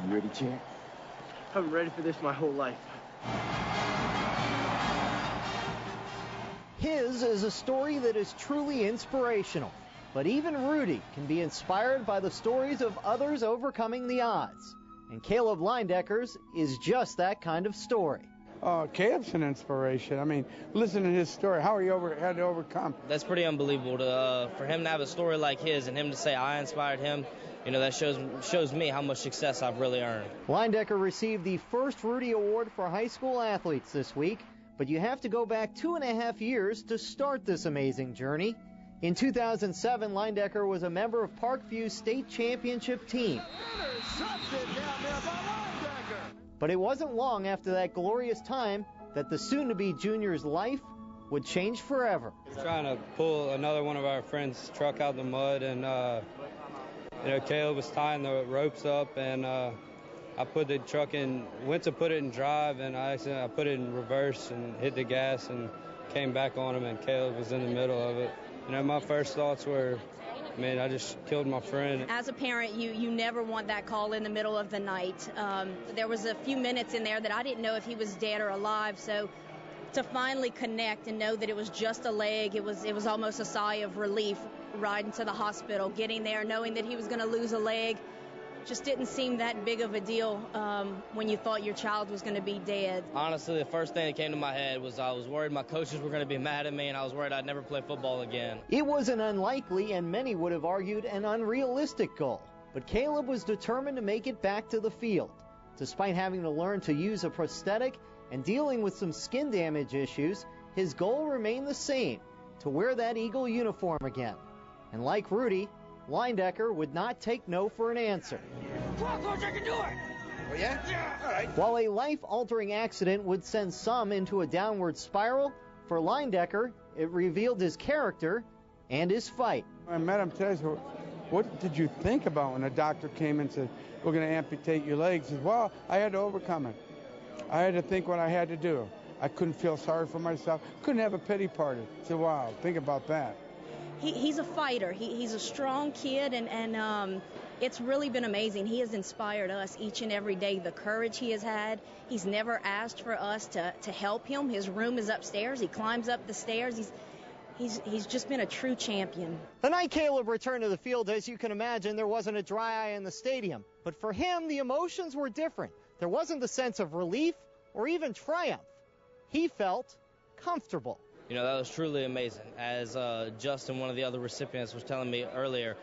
You ready, champ? I've been ready for this my whole life. His is a story that is truly inspirational. But even Rudy can be inspired by the stories of others overcoming the odds. And Calob Leindecker's is just that kind of story. Caleb's an inspiration. I mean, listen to his story, how he had to overcome. That's pretty unbelievable for him to have a story like his and him to say I inspired him. You know, that shows me how much success I've really earned. Leindecker received the first Rudy Award for high school athletes this week, but you have to go back 2.5 years to start this amazing journey. In 2007, Leindecker was a member of Parkview's state championship team. But it wasn't long after that glorious time that the soon-to-be junior's life would change forever. Trying to pull another one of our friends' truck out of the mud, and Caleb was tying the ropes up, and I put the truck in, went to put it in drive, and I put it in reverse and hit the gas and came back on him, and Caleb was in the middle of it. My first thoughts were, man, I just killed my friend. As a parent, you never want that call in the middle of the night. There was a few minutes in there that I didn't know if he was dead or alive, so to finally connect and know that it was just a leg, it was almost a sigh of relief riding to the hospital, getting there, knowing that he was going to lose a leg. Just didn't seem that big of a deal when you thought your child was going to be dead. Honestly, the first thing that came to my head was I was worried my coaches were going to be mad at me, and I was worried I'd never play football again. It was an unlikely, and many would have argued an unrealistic goal, but Calob was determined to make it back to the field. Despite having to learn to use a prosthetic and dealing with some skin damage issues, his goal remained the same, to wear that Eagle uniform again. And like Rudy, Leindecker would not take no for an answer. Come on, Coach, I can do it! Oh, yeah? Yeah, all right. While a life-altering accident would send some into a downward spiral, for Leindecker, it revealed his character and his fight. I met him today, so what did you think about when the doctor came and said, we're going to amputate your legs? He said, well, I had to overcome it. I had to think what I had to do. I couldn't feel sorry for myself. Couldn't have a pity party. I said, wow, think about that. He's a fighter. He's a strong kid, and it's really been amazing. He has inspired us each and every day. The courage he has had. He's never asked for us to help him. His room is upstairs. He climbs up the stairs. He's just been a true champion. The night Calob returned to the field, as you can imagine, there wasn't a dry eye in the stadium. But for him, the emotions were different. There wasn't the sense of relief or even triumph. He felt comfortable. That was truly amazing. As Justin, one of the other recipients, was telling me earlier,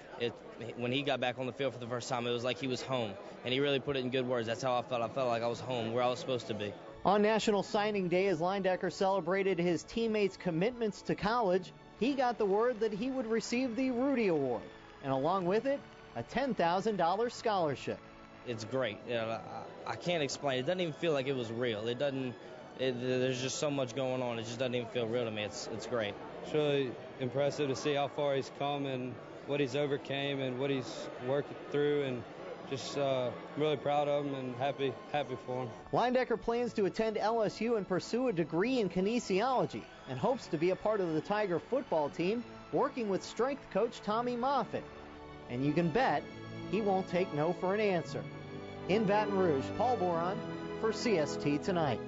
when he got back on the field for the first time, it was like he was home. And he really put it in good words. That's how I felt. I felt like I was home, where I was supposed to be. On National Signing Day, as Leindecker celebrated his teammates' commitments to college, he got the word that he would receive the Rudy Award, and along with it, a $10,000 scholarship. It's great. I can't explain. It doesn't even feel like it was real. There's just so much going on. It just doesn't even feel real to me. It's great. It's really impressive to see how far he's come and what he's overcame and what he's worked through, and just really proud of him and happy for him. Leindecker plans to attend LSU and pursue a degree in kinesiology and hopes to be a part of the Tiger football team, working with strength coach Tommy Moffitt. And you can bet he won't take no for an answer. In Baton Rouge, Paul Boron for CST Tonight.